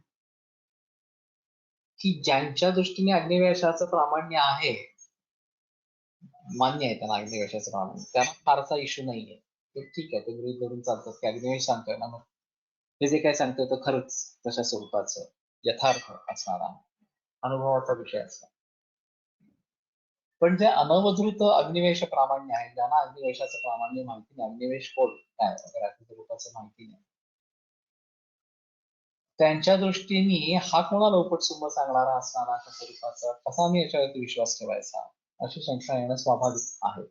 की ज्यांच्या दृष्टीने अग्निवेशाचं प्रामाण्य आहे, मान्य आहे त्यांना अग्निवेशाचं प्रामाण्य, त्यांना फारसा इश्यू नाहीये, ते ठीक आहे, ते गृहीत धरून चालतात की अग्निवेश सांगतोय ना, मग ते जे काय सांगतोय तो खरंच तशा स्वरूपाचं यथार्थ असणारा अनुभवाचा विषय असतो. पण जे अनवधृत अग्निवेश प्रामाण्य आहे, ज्यांना अग्निवेशाचं प्रामाण्य माहिती नाही, अग्निवेश कोण काय स्वरूपाचं माहिती नाही, त्यांच्या दृष्टीने हा कोणाला उपटसुंब सांगणारा असणारा अशा स्वरूपाचा कसा मी याच्यावरती विश्वास ठेवायचा अशी शंका येणं स्वाभाविक आहे.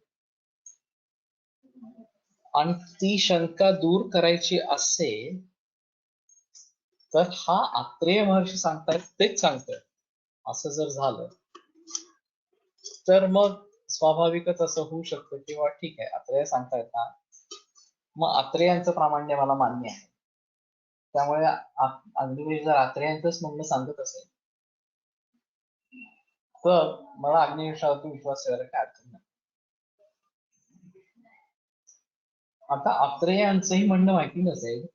आणि ती शंका दूर करायची असेल तर हा आत्रेय महर्षी सांगतायत तेच सांगतोय असं जर झालं तर मग स्वाभाविकच असं होऊ शकतं किंवा ठीक आहे आत्रेय सांगतायत ना, मग आत्रेयांचं प्रामाण्य मला मान्य आहे, त्यामुळे अग्निवेश जर आत्रेयांचंच म्हणणं सांगत असेल तर मला अग्निवेशावरती विश्वास ठेवायला काय अडचण नाही. आता आत्रेयांचंही म्हणणं माहिती नसेल,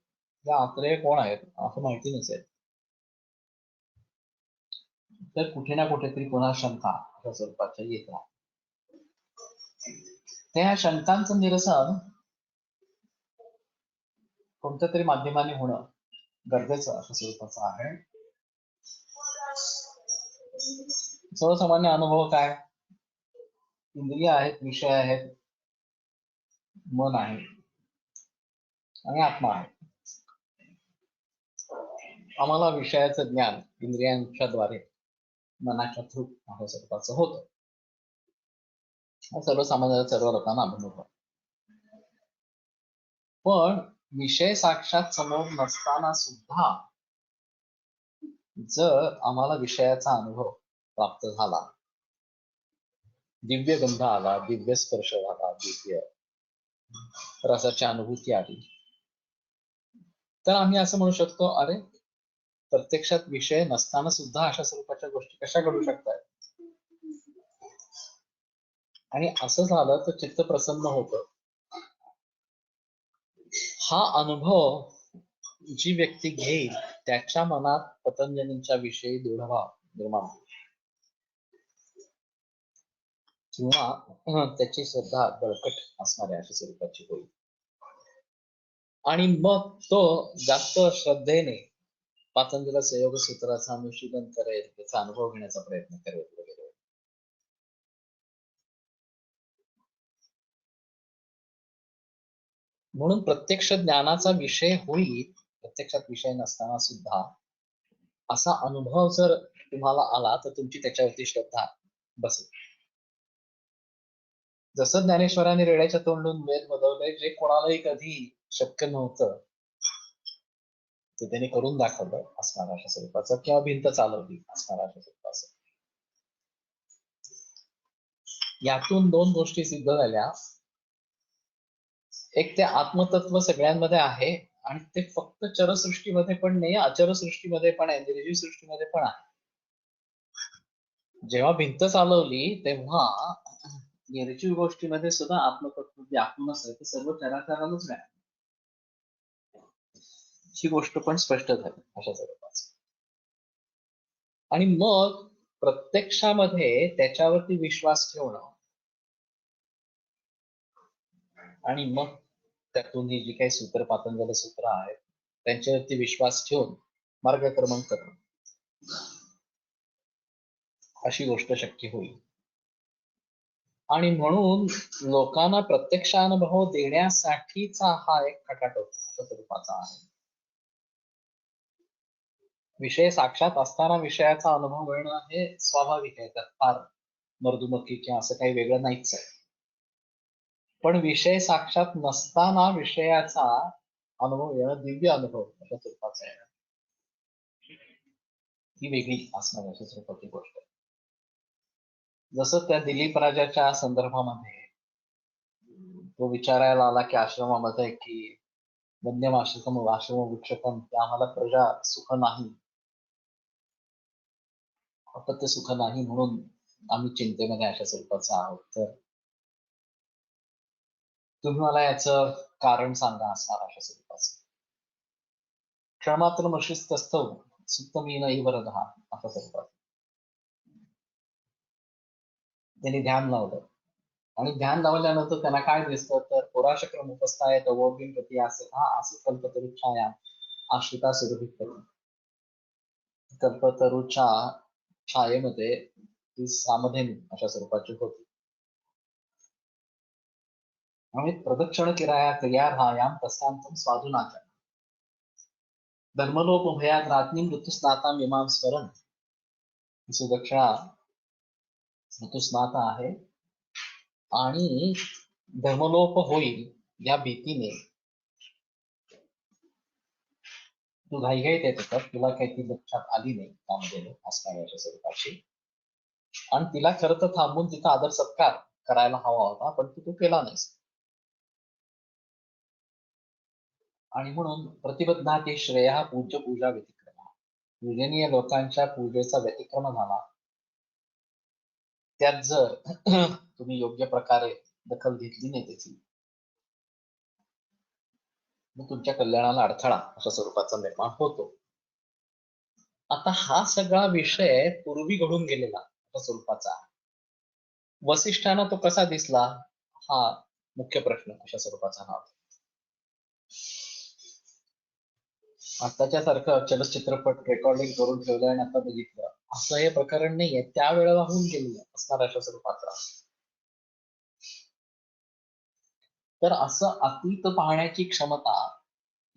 या आत्रेय कोण आहेत असं माहिती नसेल, तर कुठे ना कुठेतरी पुन्हा शंका अशा स्वरूपाच्या येतात. त्या शंकांचं निरसन कोणत्या तरी माध्यमाने होणं गरजेचं अशा स्वरूपाचं आहे. सर्वसामान्य अनुभव काय, इंद्रिय आहेत, विषय आहेत, मन आहे आणि आत्मा आहे. आम्हाला विषयाचं ज्ञान इंद्रियांच्या द्वारे मनाच्या थ्रू अशा स्वरूपाचं होतं, सर्वसामान्य सर्व लोकांना अनुभव. पण विषय साक्षात समोर नसताना सुद्धा जर आम्हाला विषयाचा अनुभव प्राप्त झाला, दिव्य गंध आला, दिव्य स्पर्श झाला, दिव्य रसाची अनुभूती आली, तर आम्ही असं म्हणू शकतो अरे प्रत्यक्षात विषय नसताना सुद्धा अशा स्वरूपाच्या गोष्टी कशा घडू शकतात. आणि असं झालं तर चित्त प्रसन्न होतं. हा अनुभव जी व्यक्ती घेईल त्याच्या मनात पतंजलींच्या विषयी दृढभाव निर्माण होईल किंवा त्याची श्रद्धा बळकट असणाऱ्या अशा स्वरूपाची होईल. आणि मग तो जास्त श्रद्धेने पातंजलाचं योग सूत्राचं अनुशीलन करेल, त्याचा अनुभव घेण्याचा प्रयत्न करेल वगैरे. म्हणून प्रत्यक्ष ज्ञानाचा विषय होईल, प्रत्यक्षात विषय नसताना सुद्धा असा अनुभव जर तुम्हाला आला तर तुमची त्याच्यावरती श्रद्धा बसेल. जसं ज्ञानेश्वरांनी रेड्याच्या तोंडून वेद बदलले, जे कोणालाही कधी शक्य नव्हतं ते त्यांनी करून दाखवलं असणार अशा स्वरूपाचं, किंवा भिंत चालवली असणार अशा स्वरूपाचं. यातून दोन गोष्टी सिद्ध झाल्या. एक, ते आत्मतत्व सगळ्यांमध्ये आहे आणि ते फक्त चरसृष्टीमध्ये पण नाही, अचरसृष्टीमध्ये पण आहे, निर्जीव सृष्टीमध्ये पण आहे. जेव्हा भिंत चालवली तेव्हा निर्जीव गोष्टीमध्ये सुद्धा आत्मतत्व व्यापून असेल, ते सर्व चराचरालाच मिळालं. ही गोष्ट पण स्पष्ट झाली अशा स्वरूपाची. आणि मग प्रत्यक्षामध्ये त्याच्यावरती विश्वास ठेवणं आणि मग त्यातून ही जी काही सूत्र, पातंजल सूत्र आहेत, त्यांच्यावरती विश्वास ठेवून मार्गक्रमण करणं, अशी गोष्ट शक्य होईल. आणि म्हणून लोकांना प्रत्यक्ष अनुभव देण्यासाठीचा हा एक खटाटोप स्वरूपाचा आहे. विषय साक्षात असताना विषयाचा अनुभव मिळणं हे स्वाभाविक आहे, त्यात फार मर्दुमकी किंवा असं काही वेगळं नाहीच आहे. पण विषय साक्षात नसताना विषयाचा अनुभव येणं दिव्य अनुभव अशा स्वरूपाचा आहे, ही वेगळी असणार अशा स्वरूपाची गोष्ट. जसं त्या दिलीप राजाच्या संदर्भामध्ये तो विचारायला आला की आश्रमामध्ये की वन्यम आश्रम वृक्षकम, आम्हाला प्रजा सुख नाही, अपत्य सुख नाही, म्हणून आम्ही चिंतेमध्ये अशा स्वरूपाचं आहोत, तर तुम्ही मला याचं कारण सांगा असणार अशा स्वरूपाचं. क्षणमात्र मशीस्तस्थव सुप्तमीन इवरदहा असा स्वरूपात त्यांनी ध्यान लावलं. आणि ध्यान लावल्यानंतर त्यांना काय दिसतं, तर पुराशक्रम उपस्थाय तवोगिन गती असे हा असं कल्पतरुच्छाया आश्रिता सुरभित कल्पतरूच्या छायेमध्ये ती सामधेन अशा स्वरूपाची होती. आणि प्रदक्षिण किराया क्रियार्हायाम तस्यांतम स्वाधुनाचा धर्मलोप भयात राज्ञी ऋतुस्नाता इमाम स्मरण. सुदक्षिणा ऋतुस्नाता आहे आणि धर्मलोप होईल या भीतीने तू घाईघाईत येत होता, तुला काही ती लक्षात आली नाही त्यामध्ये असणाऱ्या स्वरूपाची, आणि तिला खरं तर थांबून तिचा आदर सत्कार करायला हवा होता, पण तू केला नाहीस. आणि म्हणून प्रतिबद्धाते श्रेया पूज्य पूजा व्यतिक्रम, पूजनीय लोकांच्या पूजेचा व्यतिक्रम झाला. त्यात जर तुम्ही योग्य प्रकारे दखल घेतली नाही त्याची, मग तुमच्या कल्याणाला अडथळा अशा स्वरूपाचा निर्माण होतो. आता हा सगळा विषय पूर्वी घडून गेलेला अशा स्वरूपाचा, वसिष्ठांना तो कसा दिसला हा मुख्य प्रश्न अशा स्वरूपाचा हा. आताच्या सारखं चलचित्रपट रेकॉर्डिंग करून ठेवलं आणि आता बघितलं असं हे प्रकरण नाहीये, त्यावेळेला होऊन गेलेलं असणार अशा स्वरूपाचा. तर असं अतीत पाहण्याची क्षमता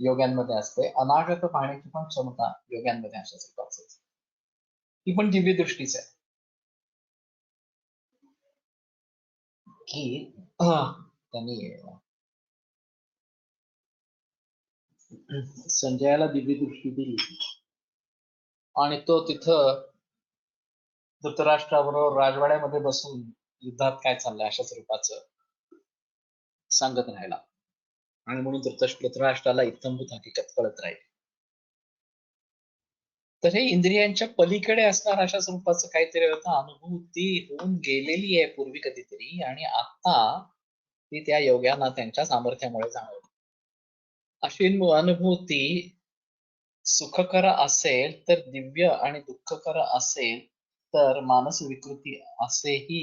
योग्यांमध्ये असते, अनागत पाहण्याची पण क्षमता योग्यांमध्ये अशा स्वरूपाच, ती पण दिव्य दृष्टीच आहे. की त्यांनी संजयाला दिव्य दृष्टी दिली आणि तो तिथं धृतराष्ट्राबरोबर राजवाड्यामध्ये बसून युद्धात काय चाललंय अशा स्वरूपाचं सांगत राहिला, आणि म्हणून धृतराष्ट्राला इत्थंभूत हकीकत कळत राहील. तर हे इंद्रियांच्या पलीकडे असणार अशा स्वरूपाचं काहीतरी होतं, अनुभूती होऊन गेलेली आहे पूर्वी कधीतरी, आणि आता ती त्या योग्यांना त्यांच्या सामर्थ्यामुळे जाणवली. अशी अनुभूती सुखकर असेल तर दिव्य, आणि दुःखकर असेल तर मानस विकृती असेही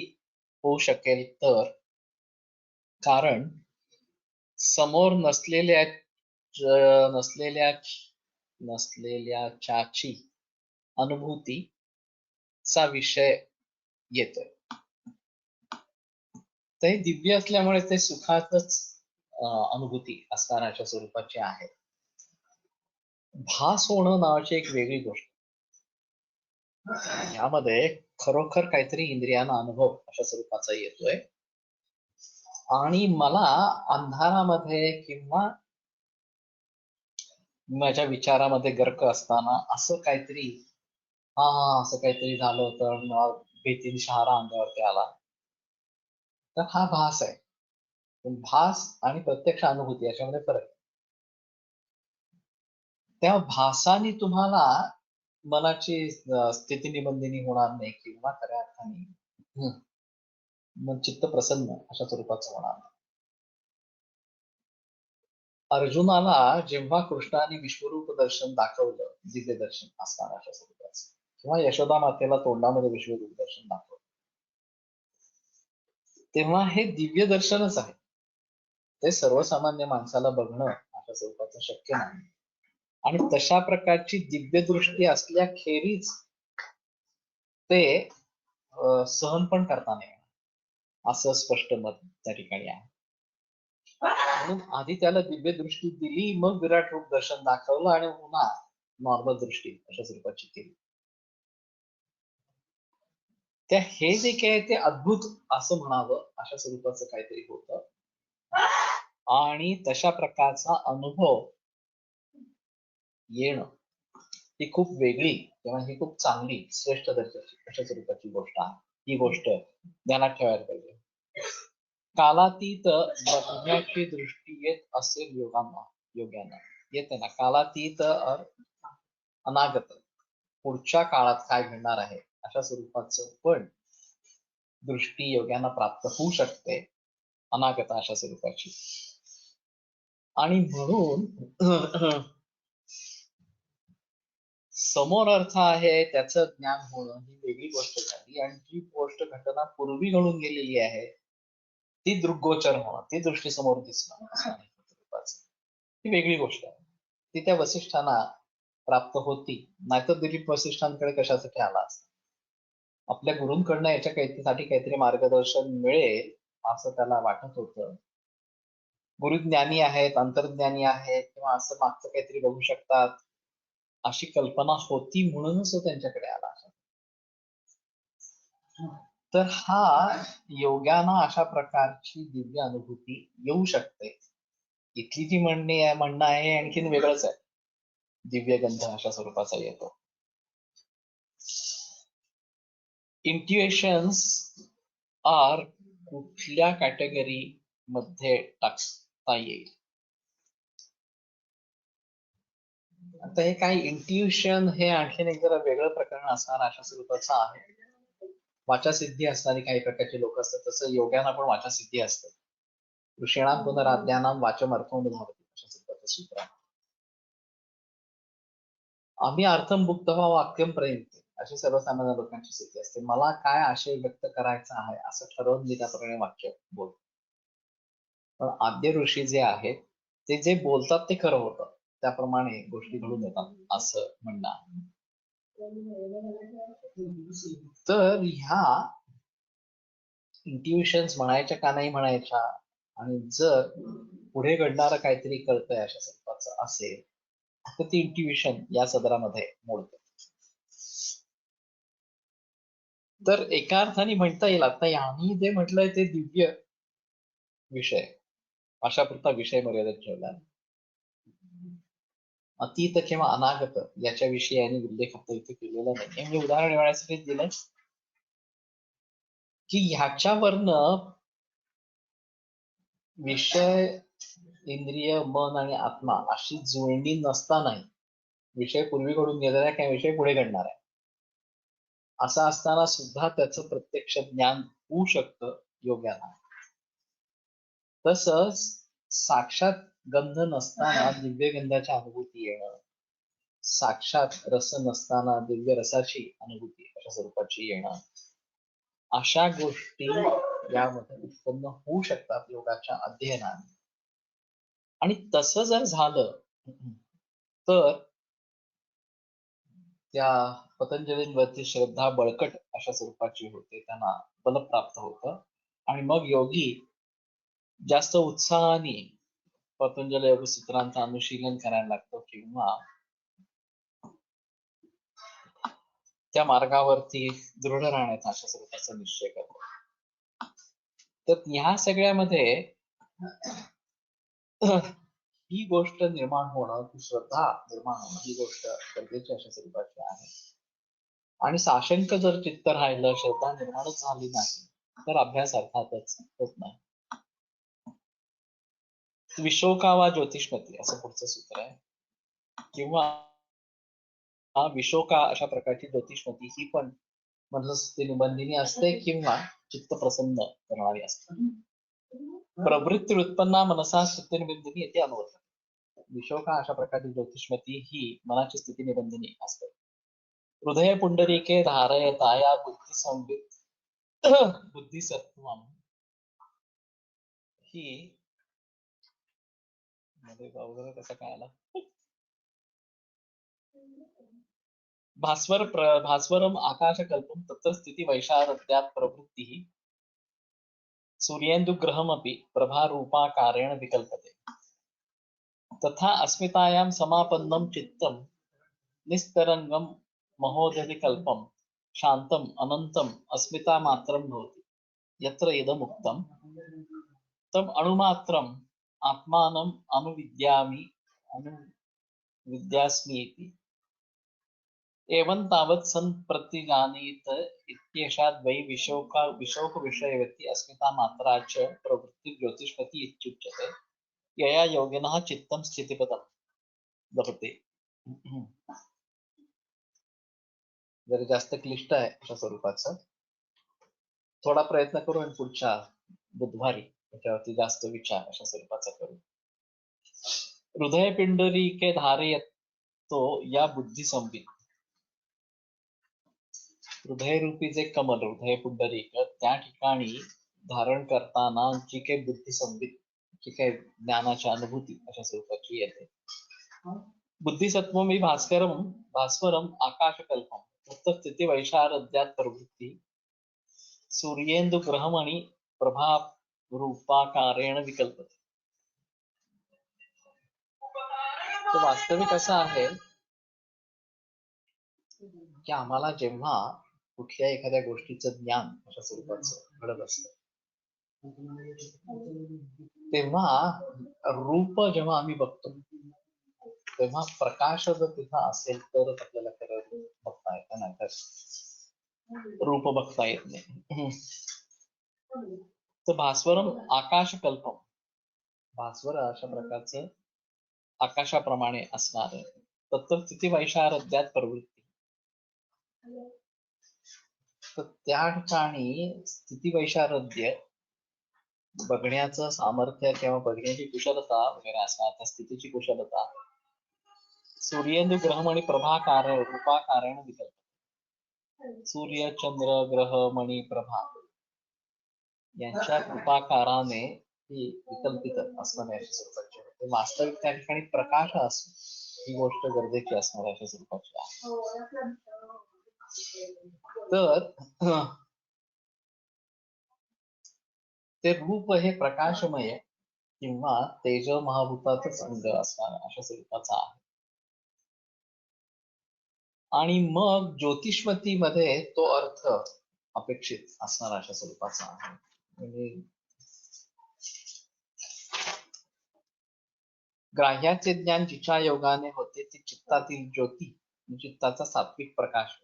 होऊ शकेल. तर कारण समोर नसलेल्या नसलेल्याची अनुभूतीचा विषय येतोय. ते दिव्य असल्यामुळे ते सुखातच अनुभूती असणार अशा स्वरूपाची आहे. भास होणं नावाची एक वेगळी गोष्ट. यामध्ये खरोखर काहीतरी इंद्रियांना अनुभव अशा स्वरूपाचा येतोय आणि मला अंधारामध्ये किंवा माझ्या विचारामध्ये गर्क असताना असं काहीतरी असं काहीतरी झालं होतं, भीतीने शहारा अंगावरती आला, तर हा भास आहे. पण भास आणि प्रत्यक्ष अनुभूती याच्यामध्ये फरक आहे. त्या भासाने तुम्हाला मनाची स्थिती निबंधिनी होणार नाही किंवा खऱ्या अर्थाने मन चित्त प्रसन्न अशा स्वरूपाचं होणार नाही. अर्जुनाला जेव्हा कृष्णाने विश्वरूप दर्शन दाखवलं, दिव्य दर्शन असणार अशा स्वरूपाचं, किंवा यशोदा मातेला तोंडामध्ये विश्वरूप दर्शन दाखवलं, तेव्हा हे दिव्य दर्शनच आहे. ते सर्वसामान्य माणसाला बघणं अशा स्वरूपाचं शक्य नाही. आणि तशा प्रकारची दिव्य दृष्टी असल्याखेरीज ते सहन पण करता नाही असं स्पष्ट मत त्या ठिकाणी आहे. म्हणून आधी त्याला दिव्य दृष्टी दिली, मग विराट रूप दर्शन दाखवलं आणि पुन्हा नॉर्मल दृष्टी अशा स्वरूपाची केली. त्या हे जे काही ते अद्भुत असं म्हणावं अशा स्वरूपाचं काहीतरी होतं आणि तशा प्रकारचा अनुभव येणं ही खूप वेगळी किंवा ही खूप चांगली श्रेष्ठ दर्जाची अशा स्वरूपाची गोष्ट आहे. ही गोष्ट ध्यानात ठेवायला पाहिजे. कालातीत बघण्याची दृष्टी येत असेल योग्यानं येते ना. कालातीत अनागत, पुढच्या काळात काय घडणार आहे अशा स्वरूपाचं पण दृष्टी योग्यांना प्राप्त होऊ शकते, अनागत अशा स्वरूपाची. आणि म्हणून समोर अर्थ आहे त्याचं ज्ञान होणं ही वेगळी गोष्ट झाली, आणि जी गोष्ट घटना पूर्वी घडून गेलेली आहे ती दृग्गोचर होणं, ती दृष्टी समोर दिसणं ही वेगळी गोष्ट आहे. ती त्या वसिष्ठांना प्राप्त होती, नाहीतर दिलीप वसिष्ठांकडे कशासाठी आला असता. आपल्या गुरूंकडनं याच्या काहीतरी मार्गदर्शन मिळेल असं त्याला वाटत होतं. गुरु ज्ञानी आहेत, अंतर्ज्ञानी आहेत, किंवा असं मागचं काहीतरी बघू शकतात अशी कल्पना होती, म्हणूनच तो त्यांच्याकडे आला. तर हा योग्याना अशा प्रकारची दिव्य अनुभूती येऊ शकते. इथली जी म्हणणं आहे आणखीन वेगळंच आहे. दिव्य गंध अशा स्वरूपाचा येतो. इंट्युएशन्स आर कुठल्या कॅटेगरी मध्ये टाकता येईल? आता हे काय इंट्युशन हे आणखीन एक जरा वेगळं प्रकरण असणार अशा स्वरूपाचं आहे. वाचासिद्धी असणारी काही प्रकारचे लोक असतात, तसं योग्यांना पण वाचासिद्धी असते. ऋषीणाम पुनराज्ञानाम वाचमर्थम भवति अशा स्वरूपाचं सूत्र आहे. आम्ही अर्थम भुक्त्वा वाक्यम प्रयुक्त अशी सर्वसामान्य लोकांची स्थिती असते. मला काय आशय व्यक्त करायचा आहे असं ठरवून मी त्याप्रमाणे वाक्य बोलतो. पण आद्य ऋषी जे आहेत ते जे बोलतात ते खरं होतं, त्याप्रमाणे गोष्टी घडून येतात असं म्हणणं आहे. तर ह्या इंट्युशन्स म्हणायच्या का नाही म्हणायच्या, आणि जर पुढे घडणारं काहीतरी कळतंय अशा स्वरूपाचं असेल तर ती इंट्युशन या सदरामध्ये मोडते. तर एका अर्थाने म्हणता येईल आता यांनी जे म्हटलंय ते दिव्य विषय अशा पुरता विषय मर्यादित ठेवला. अतीत किंवा अनागत याच्याविषयी यांनी उल्लेख आता इथे केलेला नाही. मी उदाहरण देण्यासाठी दिलंय की ह्याच्यावरनं विषय, इंद्रिय, मन आणि आत्मा अशी जुळणी नसतानाही विषय पूर्वी घडून गेलेला आहे किंवा विषय पुढे घडणार आहे असं असताना सुद्धा त्याचं प्रत्यक्ष ज्ञान होऊ शकतं योग्याला. तसंच साक्षात गंध नसताना दिव्य गंधाची अनुभूती येणं, साक्षात रस नसताना दिव्य रसाची अनुभूती अशा स्वरूपाची येणं, अशा गोष्टी यामध्ये उत्पन्न होऊ शकतात योगाच्या अध्ययनाने. आणि तसं जर झालं तर त्या पतंजलींवरती श्रद्धा बळकट अशा स्वरूपाची होते, त्यांना बल प्राप्त होतं आणि मग योगी जास्त उत्साहाने पतंजली योगसूत्रांचं अनुशीलन करायला लागतो किंवा त्या मार्गावरती दृढ राहण्याचा अशा स्वरूपाचा निश्चय करतो. तर ह्या सगळ्यामध्ये ही गोष्ट निर्माण होणं, ही श्रद्धा निर्माण होणं, ही गोष्ट गरजेची अशा स्वरूपाची आहे. आणि साशंक जर चित्त राहिलं, श्रद्धा निर्माणच झाली नाही, तर अभ्यास अर्थातच होत नाही. विशोका वा ज्योतिष्मती असं पुढचं सूत्र आहे. किंवा विशोका अशा प्रकारची ज्योतिष्मती ही पण मनस्थिती निबंधिनी असते किंवा चित्त प्रसन्न करणारी असते. प्रवृत्ती उत्पन्ना मनसा स्थिती निबंधिनी येथे अनुवर्तन. विशोका अशा प्रकारची ज्योतिष्मती ही मनाची स्थिती निबंधिनी असते. हृदय पुंडरीके धारयताया बुद्धी संवित बुद्धिसत्वम ही मध्ये वगैरे कसं काय आला भास्वरम आकाशकल्पम तत्र स्थिती वैशारद्यात प्रवृत्तिः सूर्येन्दुग्रहमपि प्रभारूपाकारेण विकल्पते तथा अस्मितायां समापन्नं चित्तं निस्तरंगम महोदधिकल्पम शांतम अनंतम अस्मिता मात्रम भवति यत्र इदम् उक्तम तम अणुमात्रम आत्मानम अनुविद्यामि अनुविद्यास्मि इति एवं तावत् संप्रतिजानीत इत्येषा द्वै विशोक विषयवती अस्मिता मात्रा च प्रवृत्ति ज्योतिष्पति इत्युच्यते यया योगिनः चित्तं स्थितिपदं लभते. जरा जास्त क्लिष्ट आहे अशा स्वरूपाचं. थोडा प्रयत्न करू आणि पुढच्या बुधवारी त्याच्यावरती जास्त विचार अशा स्वरूपाचा करू. हृदय पिंडरीके धारयतो या बुद्धी संबित. हृदयरूपी जे कमल हृदय पुंडरीक त्या ठिकाणी धारण करताना जी काही बुद्धी संबित जी काही ज्ञानाची अनुभूती अशा स्वरूपाची येते. बुद्धिसत्वम ही भास्वरम आकाशकल्पम तत्त स्थिती वैशारद्यात प्रवृत्ती सूर्येंदु ग्रहमणि प्रभा रूपाकारेण विकल्पते. तो वास्तविक असा आहे की आम्हाला जेव्हा कुठल्या एखाद्या गोष्टीचं ज्ञान अशा स्वरूपाचं घडत असतं तेव्हा रूप जेव्हा आम्ही बघतो तेव्हा प्रकाश जर तिथं असेल तरच आपल्याला खरं बघता येतं, नाही तर रूप बघता येत नाही. तर भास्वरम आकाशकल्पम भास्वर अशा प्रकारचं आकाशाप्रमाणे असणार तत्तर स्थिती वैशारद्यात प्रवृत्ती. तर त्या ठिकाणी स्थिती वैशारद्य बघण्याचं सामर्थ्य किंवा बघण्याची कुशलता वगैरे असणार, त्या स्थितीची कुशलता सूर्येंदु ग्रह आणि प्रभाकार रूपाकारण विकल्प. सूर्य चंद्र ग्रह मणी प्रभा यांच्या कृपाकाराने ही विकल्पित असणारे अशा स्वरूपाची होते. वास्तविक त्या ठिकाणी प्रकाश असणे ही गोष्ट गरजेची असणार अशा स्वरूपाची आहे. तर ते रूप हे प्रकाशमय किंवा तेज महाभूताचंच अंग असणार अशा स्वरूपाचा आहे. आणि मग ज्योतिष्मती मध्ये तो अर्थ अपेक्षित असणार अशा स्वरूपाचा आहे. म्हणजे ग्राह्याचे ज्ञान जिच्या योगाने होते ती चित्तातील ज्योती, चित्ताचा सात्विक प्रकाश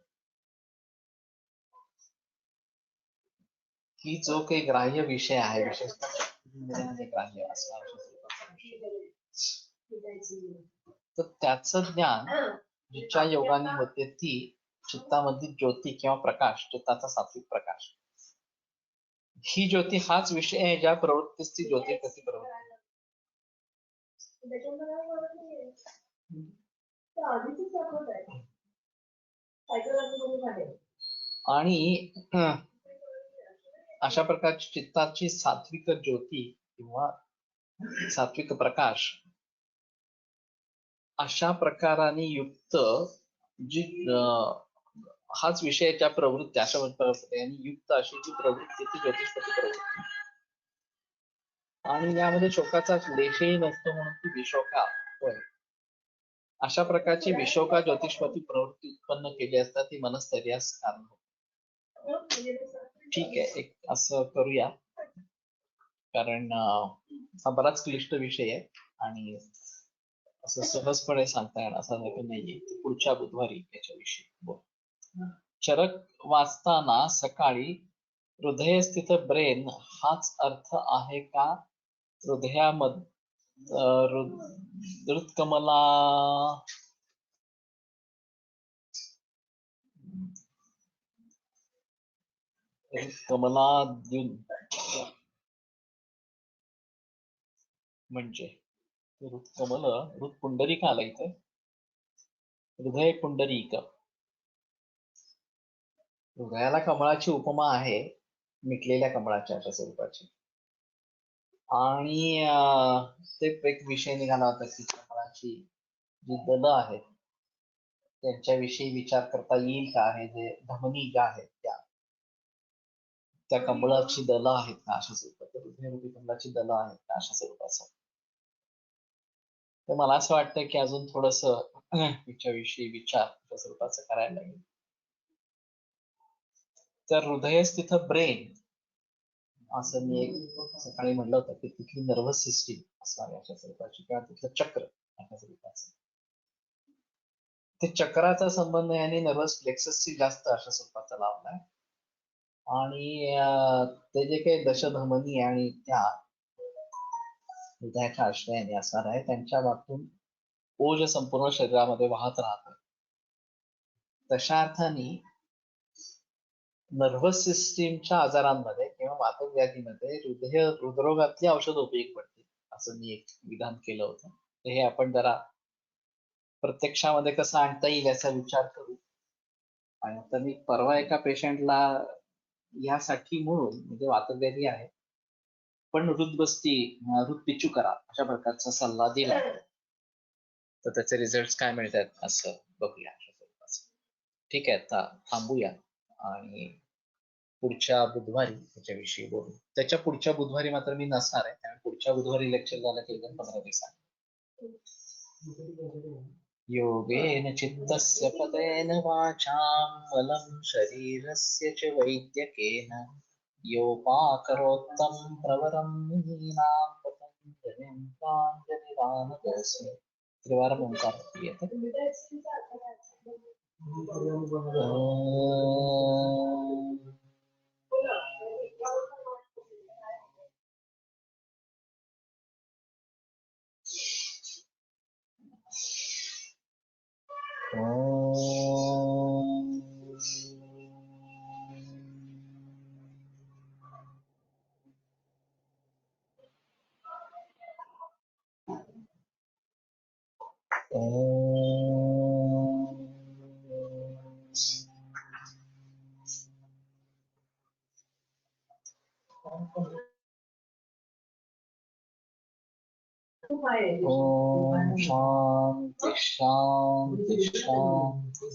ही जो काही ग्राह्य विषय आहे, विशेषतः ग्राह्य असणार अशा स्वरूपाचा विषय, तर त्याचं ज्ञान जिच्या योगाने होते ती चित्तामधील ज्योती किंवा प्रकाश, चित्ताचा सात्विक प्रकाश, ही ज्योती हाच विषय आहे ज्या प्रवृत्तीस ती ज्योती प्रति प्रवृत्ती. आणि अशा प्रकारची चित्ताची सात्विक ज्योती किंवा सात्विक प्रकाश अशा प्रकाराने युक्त जी हाच विषयाच्या प्रवृत्ती अशा प्रवृत्ती युक्त अशी जी प्रवृत्ती ती ज्योतिषपती प्रवृत्ती आणि यामध्ये शोकाचा लेशही नसतो म्हणून ती विशोका होय. अशा प्रकारची विशोका ज्योतिषपती प्रवृत्ती उत्पन्न केली असता ती मनस्थैर्यास कारण होते. ठीक आहे, एक असं करूया कारण हा बराच क्लिष्ट विषय आहे आणि असं सहजपणे सांगता येणार असं नाहीये. पुढच्या बुधवारी याच्याविषयी बोल. चरक वाचताना सकाळी हृदयस्थित ब्रेन हाच अर्थ आहे का? हृदकमला म्हणजे हृदकमल हृदपुंडरीक आलं इथे. हृदय पुंडरीक. हृदयाला कमळाची उपमा आहे, मिटलेल्या कमळाच्या अशा स्वरूपाची. आणि ते एक विषय निघाला होता की कमळाची जी दलं आहेत त्यांच्याविषयी विचार करता येईल का? आहे जे धमनी ज्या आहेत त्या कमळाची दलं आहेत का अशा स्वरूपात, हृदयरूपी कमळाची दलं आहेत का अशा स्वरूपाचं. तर मला असं वाटतं की अजून थोडस त्याच्याविषयी विचार त्या स्वरूपाचं करायला लागेल. तर हृदयस्थित ब्रेन असं मी एक सकाळी म्हणलं होतं की तिथली नर्व्हस सिस्टीम असणारी अशा स्वरूपाची किंवा तिथलं चक्र अशा स्वरूपाचं. ते चक्राचा संबंध याने नर्व्हस प्लेक्ससशी जास्त अशा स्वरूपाचा लावलाय आणि ते जे काही दशधमनी आणि त्या हृदयाच्या आश्रयाने असणार आहे त्यांच्या बाबतीत ओज संपूर्ण शरीरामध्ये वाहत राहत. तशा अर्थाने नर्व्हस सिस्टीमच्या आजारांमध्ये किंवा वातव्याधीमध्ये हृदरोगातली औषध उपयोगी पडते असं मी एक विधान केलं होतं. तर हे आपण जरा प्रत्यक्षामध्ये कसं आणता येईल याचा विचार करू. आणि आता मी परवा एका पेशंटला यासाठी म्हणून म्हणजे वातव्याधी आहे पण हृदपिचू करा अशा प्रकारचा सल्ला दिला. तर त्याचे रिझल्ट काय मिळतात असं बघूया. ठीक आहे, आता थांबूया आणि पुढच्या बुधवारी त्याच्याविषयी बोलू. त्याच्या पुढच्या बुधवारी मात्र मी नसणार आहे, त्यामुळे पुढच्या बुधवारी लेक्चर झालं की 15 दिवसांनी. योगेन चित्तस्य पदेन वाचां बलं शरीरस्य च वैद्यकेन योपाकरोत्तं प्रवरं मुनीनां पतञ्जलिं प्राञ्जलिरानतोऽस्मि. त्रिवारम् ओंकार येते. ओम शांति शांति शांति.